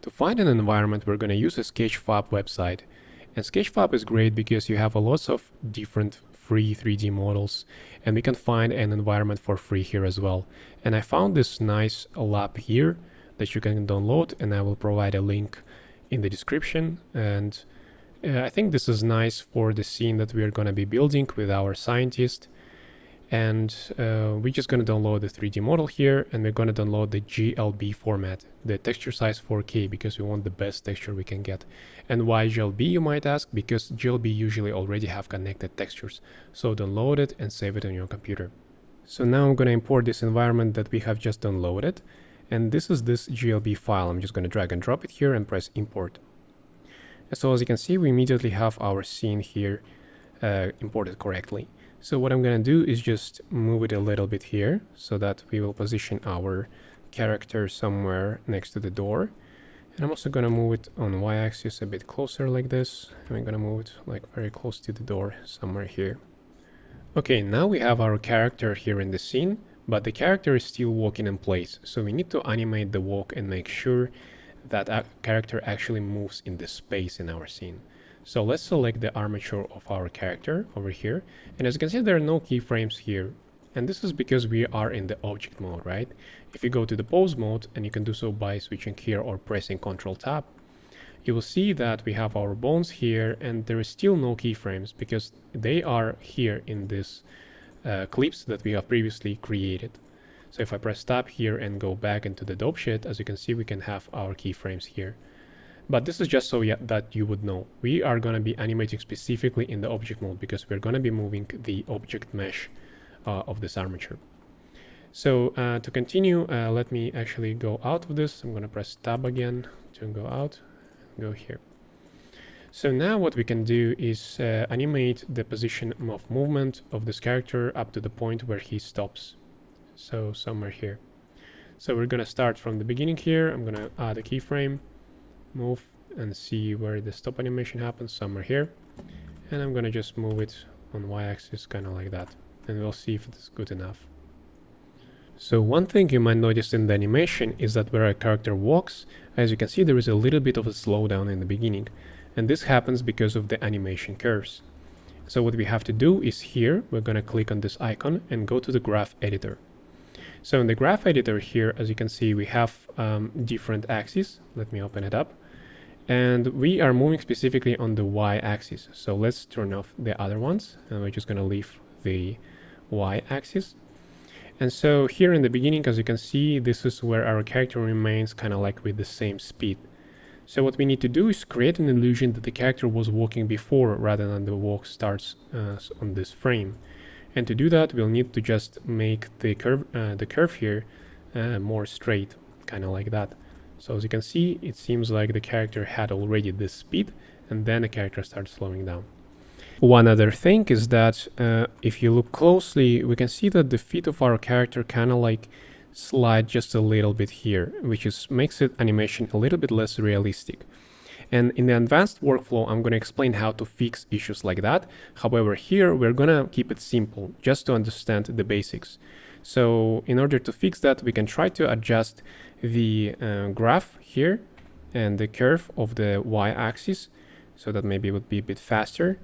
To find an environment, we're going to use a Sketchfab website. And Sketchfab is great because you have a lots of different free 3D models, and we can find an environment for free here as well. And I found this nice lab here that you can download, and I will provide a link in the description. And I think this is nice for the scene that we are going to be building with our scientist. And we're just going to download the 3D model here, and we're going to download the GLB format, the texture size 4K, because we want the best texture we can get. And why GLB, you might ask? Because GLB usually already have connected textures. So download it and save it on your computer. So now I'm going to import this environment that we have just downloaded. And this is this GLB file. I'm just going to drag and drop it here and press import. And so as you can see, we immediately have our scene here imported correctly. So what I'm going to do is just move it a little bit here so that we will position our character somewhere next to the door. And I'm also going to move it on y-axis a bit closer like this. And I'm going to move it like very close to the door somewhere here. Okay, now we have our character here in the scene, but the character is still walking in place. So we need to animate the walk and make sure that our character actually moves in the space in our scene. So let's select the armature of our character over here. And as you can see, there are no keyframes here. And this is because we are in the object mode, right? If you go to the pose mode, and you can do so by switching here or pressing Ctrl Tab, you will see that we have our bones here, and there is still no keyframes because they are here in this clips that we have previously created. So if I press Tab here and go back into the dope sheet, as you can see, we can have our keyframes here. But this is just so that you would know. We are going to be animating specifically in the object mode because we're going to be moving the object mesh of this armature. So to continue, let me actually go out of this. I'm going to press Tab again to go out, go here. So now what we can do is animate the position of movement of this character up to the point where he stops. So somewhere here. So we're going to start from the beginning here. I'm going to add a keyframe. Move and see where the stop animation happens, somewhere here. And I'm gonna just move it on y-axis kind of like that, and we'll see if it's good enough. So one thing you might notice in the animation is that where a character walks, as you can see, there is a little bit of a slowdown in the beginning, and this happens because of the animation curves. So what we have to do is here we're gonna click on this icon and go to the graph editor. So in the graph editor here, as you can see, we have different axes. Let me open it up. And we are moving specifically on the y-axis. So let's turn off the other ones, and we're just going to leave the y-axis. And so here in the beginning, as you can see, this is where our character remains kind of like with the same speed. So what we need to do is create an illusion that the character was walking before rather than the walk starts on this frame. And to do that, we'll need to just make the curve here more straight, kind of like that. So as you can see, it seems like the character had already this speed, and then the character starts slowing down. One other thing is that if you look closely, we can see that the feet of our character kind of like slide just a little bit here, which makes it animation a little bit less realistic. And in the advanced workflow, I'm going to explain how to fix issues like that. However, here we're going to keep it simple, just to understand the basics. So in order to fix that, we can try to adjust the graph here and the curve of the y-axis so that maybe it would be a bit faster.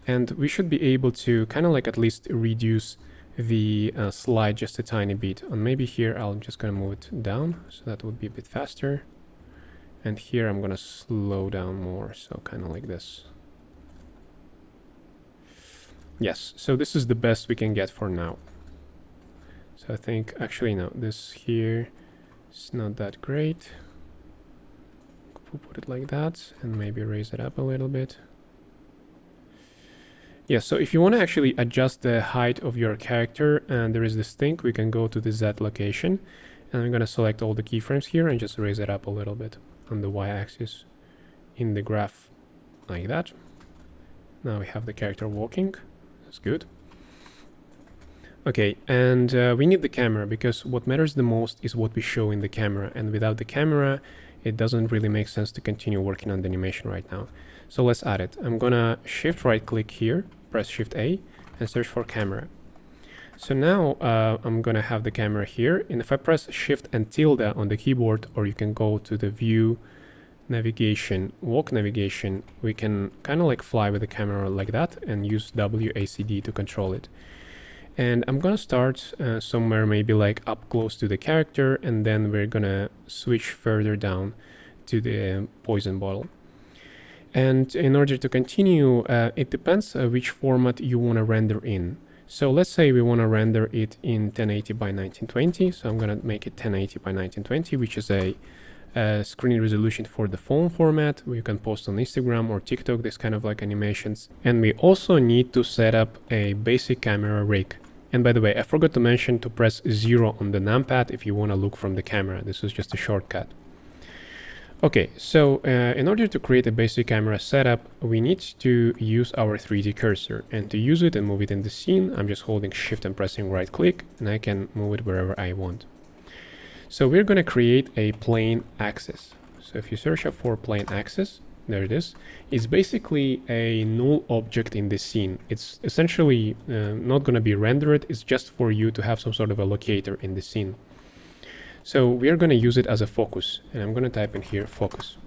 And we should be able to kind of like at least reduce the slide just a tiny bit. And maybe here I'm just going to move it down so that would be a bit faster. And here I'm going to slow down more, so kind of like this. Yes, so this is the best we can get for now. So I think, actually no, this here is not that great. We'll put it like that and maybe raise it up a little bit. Yeah, so if you want to actually adjust the height of your character, and there is this thing, we can go to the Z location, and I'm going to select all the keyframes here and just raise it up a little bit on the y-axis in the graph like that. Now we have the character walking. That's good. Okay, and we need the camera because what matters the most is what we show in the camera, and without the camera it doesn't really make sense to continue working on the animation right now. So let's add it. I'm gonna shift right click here, press Shift A and search for camera. So now I'm gonna have the camera here, and if I press Shift and tilde on the keyboard, or you can go to the view navigation, walk navigation, we can kind of like fly with the camera like that and use WACD to control it. And I'm gonna start somewhere maybe like up close to the character, and then we're gonna switch further down to the poison bottle. And in order to continue, it depends which format you want to render in. So let's say we want to render it in 1080 by 1920. So I'm going to make it 1080 by 1920, which is a screen resolution for the phone format. You can post on Instagram or TikTok, this kind of like animations. And we also need to set up a basic camera rig. And by the way, I forgot to mention to press 0 on the numpad if you want to look from the camera. This is just a shortcut. Okay, so in order to create a basic camera setup, we need to use our 3D cursor. And to use it and move it in the scene, I'm just holding Shift and pressing right click, and I can move it wherever I want. So we're going to create a plane axis. So if you search up for plane axis, there it is. It's basically a null object in the scene. It's essentially not going to be rendered. It's just for you to have some sort of a locator in the scene. So we are going to use it as a focus, and I'm going to type in here focus.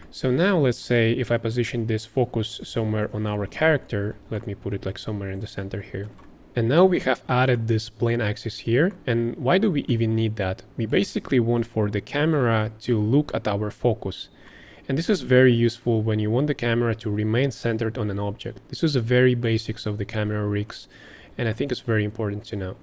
So now let's say if I position this focus somewhere on our character, let me put it like somewhere in the center here. And now we have added this plane axis here. And why do we even need that? We basically want for the camera to look at our focus. And this is very useful when you want the camera to remain centered on an object. This is the very basics of the camera rigs, and I think it's very important to know.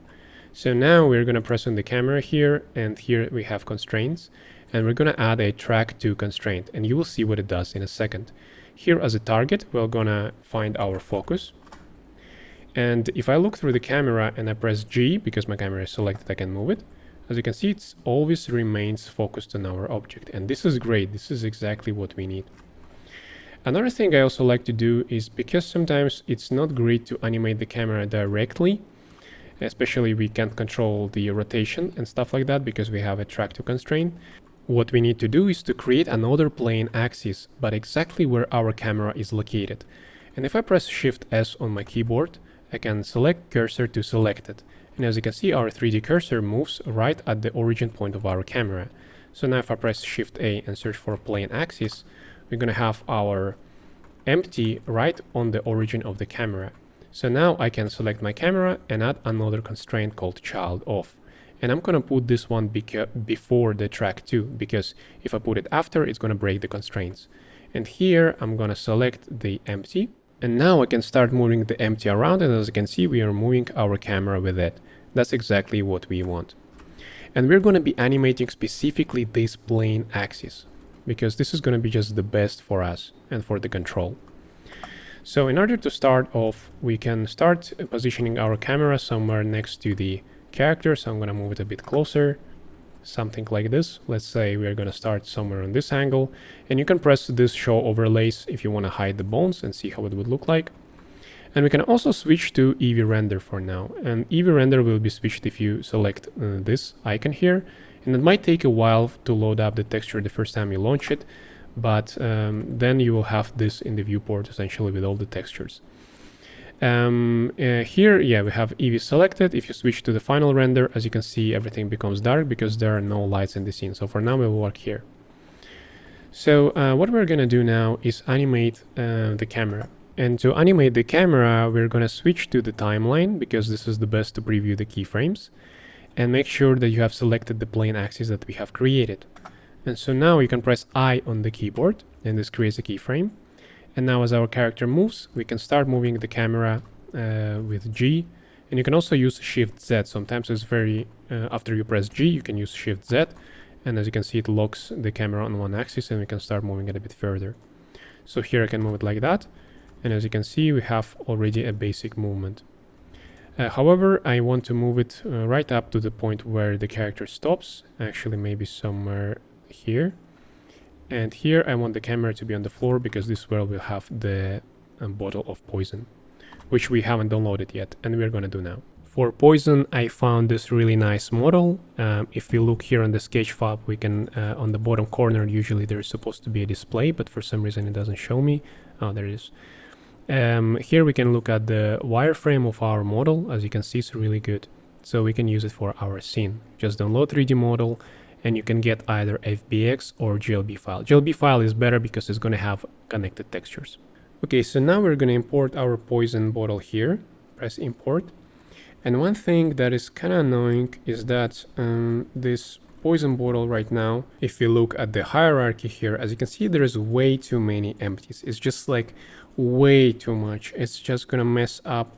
So now we're going to press on the camera here, and here we have constraints, and we're going to add a track to constraint, and you will see what it does in a second. Here as a target, we're going to find our focus. And if I look through the camera and I press G, because my camera is selected, I can move it. As you can see, it always remains focused on our object. And this is great. This is exactly what we need. Another thing I also like to do is, because sometimes it's not great to animate the camera directly, especially we can't control the rotation and stuff like that because we have a track to constraint. What we need to do is to create another plane axis, but exactly where our camera is located. And if I press Shift S on my keyboard, I can select cursor to select it. And as you can see, our 3D cursor moves right at the origin point of our camera. So now if I press Shift A and search for plane axis, we're going to have our empty right on the origin of the camera. So now I can select my camera and add another constraint called child off. And I'm going to put this one before the track 2, because if I put it after, it's going to break the constraints. And here I'm going to select the empty. And now I can start moving the empty around, and as you can see, we are moving our camera with it. That's exactly what we want. And we're going to be animating specifically this plane axis, because this is going to be just the best for us and for the control. So in order to start off, we can start positioning our camera somewhere next to the character. So I'm going to move it a bit closer, something like this. Let's say we're going to start somewhere on this angle, and you can press this show overlays if you want to hide the bones and see how it would look like. And we can also switch to Eevee render for now. And Eevee render will be switched if you select this icon here. And it might take a while to load up the texture the first time you launch it, but then you will have this in the viewport essentially with all the textures. Here, yeah, we have Eevee selected. If you switch to the final render, as you can see, everything becomes dark because there are no lights in the scene. So for now, we'll work here. So what we're going to do now is animate the camera. And to animate the camera, we're going to switch to the timeline, because this is the best to preview the keyframes. And make sure that you have selected the plane axis that we have created. And so now you can press I on the keyboard, and this creates a keyframe. And now as our character moves, we can start moving the camera with G. And you can also use Shift Z. Sometimes it's very, after you press G, you can use Shift Z. And as you can see, it locks the camera on one axis, and we can start moving it a bit further. So here I can move it like that. And as you can see, we have already a basic movement. However, I want to move it right up to the point where the character stops. Actually, maybe somewhere here. And here I want the camera to be on the floor, because this is where we'll have the bottle of poison, which we haven't downloaded yet, and we're going to do now. For poison, I found this really nice model. If we look here on the sketch fab, we can, on the bottom corner, usually there's supposed to be a display, but for some reason it doesn't show me. Oh, there it is. Here we can look at the wireframe of our model. As you can see, it's really good. So we can use it for our scene. Just download 3D model and you can get either FBX or GLB file. GLB file is better because it's going to have connected textures. Okay, so now we're going to import our poison bottle here. Press import. And one thing that is kind of annoying is that this poison bottle right now, if we look at the hierarchy here, as you can see, there is way too many empties. It's just like way too much. It's just going to mess up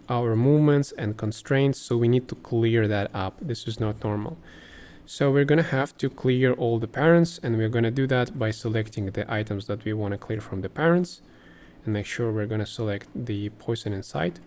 our movements and constraints, so we need to clear that up. This is not normal. So we're going to have to clear all the parents, and we're going to do that by selecting the items that we want to clear from the parents, and make sure we're going to select the poison inside.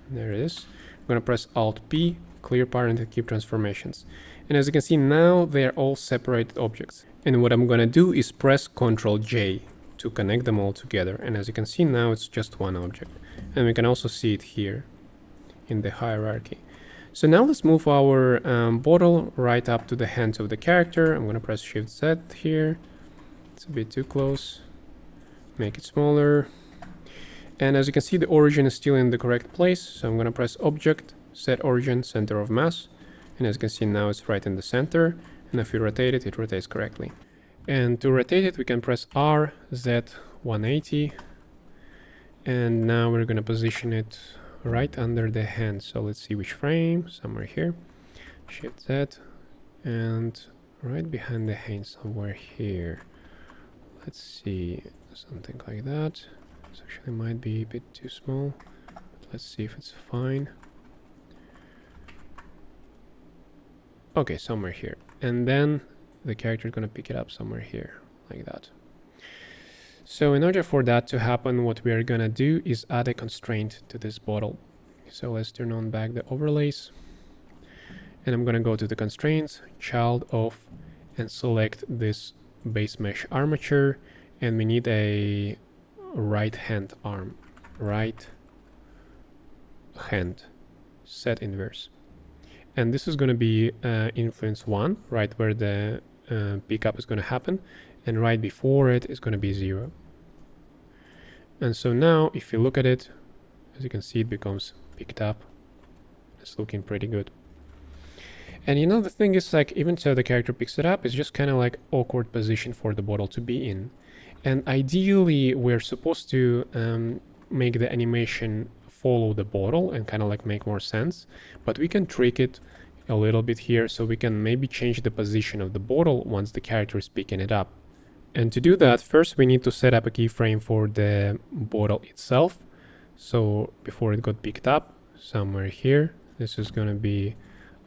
There it is. I'm going to press Alt P, clear parent, and keep transformations. And as you can see, now they're all separated objects. And what I'm going to do is press Ctrl J to connect them all together. And as you can see, now it's just one object. And we can also see it here in the hierarchy. So now let's move our bottle right up to the hands of the character. I'm going to press Shift Z here. It's a bit too close. Make it smaller. And as you can see, the origin is still in the correct place. So I'm going to press Object, Set Origin, Center of Mass. And as you can see, now it's right in the center. And if you rotate it, it rotates correctly. And to rotate it, we can press R, Z, 180. And now we're going to position it right under the hand. So let's see which frame, somewhere here. Shift Z. And right behind the hand, somewhere here. Let's see, something like that. This actually might be a bit too small, but let's see if it's fine. Okay, somewhere here. And then the character is going to pick it up somewhere here, like that. So in order for that to happen, what we are going to do is add a constraint to this bottle. So let's turn on back the overlays. And I'm going to go to the constraints, child of, and select this base mesh armature. And we need a right hand arm, right hand, set inverse. And this is going to be influence 1, right where the pickup is going to happen, and right before it is going to be 0. And so now if you look at it, as you can see, it becomes picked up. It's looking pretty good. And you know, the thing is, like, even so the character picks it up, it's just kind of like awkward position for the bottle to be in. And ideally, we're supposed to make the animation follow the bottle and kind of like make more sense. But we can trick it a little bit here, so we can maybe change the position of the bottle once the character is picking it up. And to do that, first we need to set up a keyframe for the bottle itself. So before it got picked up, somewhere here, this is going to be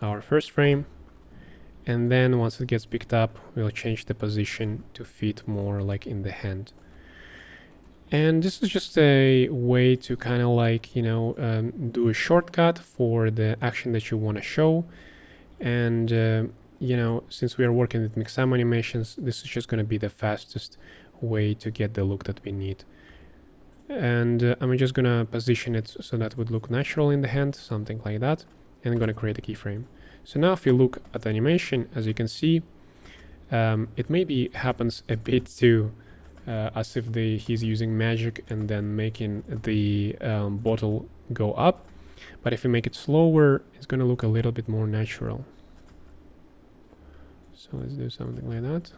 our first frame. And then once it gets picked up, we'll change the position to fit more like in the hand. And this is just a way to kind of like, you know, do a shortcut for the action that you want to show. And, you know, since we are working with Mixam animations, this is just going to be the fastest way to get the look that we need. And I'm just going to position it so that would look natural in the hand, something like that. And I'm going to create a keyframe. So now if you look at the animation, as you can see, it maybe happens a bit too as if he's using magic and then making the bottle go up. But if you make it slower, it's going to look a little bit more natural. So let's do something like that.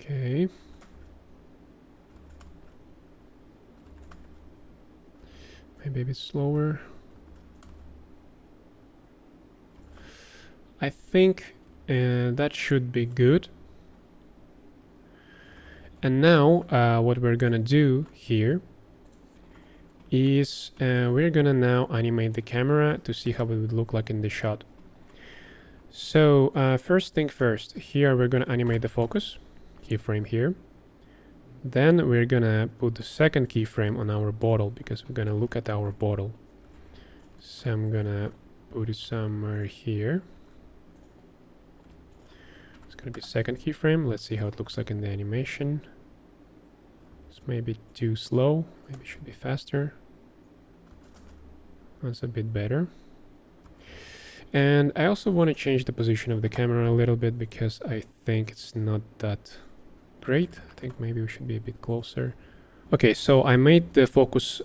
Okay. Maybe a bit slower. I think that should be good. And now what we're gonna do here is we're gonna now animate the camera to see how it would look like in the shot. So first thing first, here we're gonna animate the focus, keyframe here. Then we're gonna put the second keyframe on our bottle because we're gonna look at our bottle. So I'm gonna put it somewhere here. It's gonna be second keyframe. Let's see how it looks like in the animation. It's maybe too slow. Maybe it should be faster. That's a bit better. And I also want to change the position of the camera a little bit because I think it's not that great. I think maybe we should be a bit closer. Okay, so I made the focus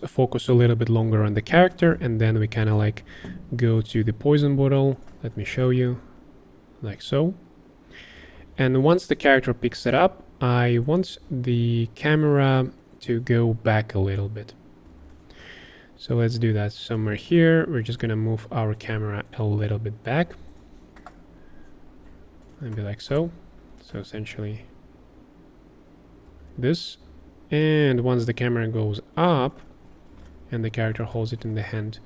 a little bit longer on the character, and then we kind of like go to the poison bottle. Let me show you, like so. And once the character picks it up, I want the camera to go back a little bit. So let's do that somewhere here. We're just gonna move our camera a little bit back. Maybe like so. So essentially this. And once the camera goes up and the character holds it in the hand,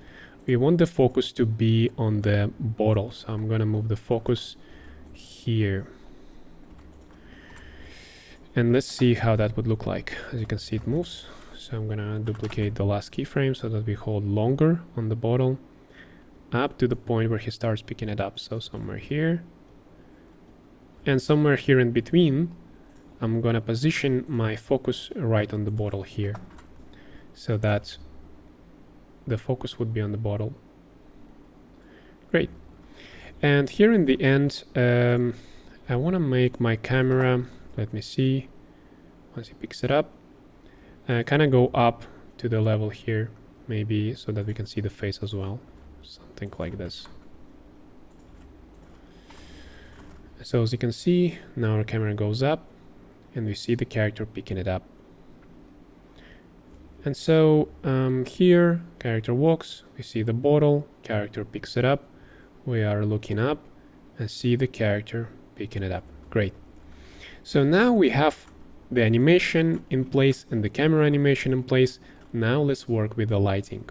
we want the focus to be on the bottle. So I'm gonna move the focus here. And let's see how that would look like. As you can see, it moves. So I'm gonna duplicate the last keyframe so that we hold longer on the bottle up to the point where he starts picking it up. So somewhere here. And somewhere here in between, I'm gonna position my focus right on the bottle here, so that the focus would be on the bottle. Great. And here in the end, I want to make my camera, let me see, once he picks it up, kind of go up to the level here, maybe so that we can see the face as well, something like this. So as you can see, now our camera goes up and we see the character picking it up. And so here, character walks, we see the bottle, character picks it up, we are looking up and see the character picking it up. Great. So now we have the animation in place and the camera animation in place. Now let's work with the lighting.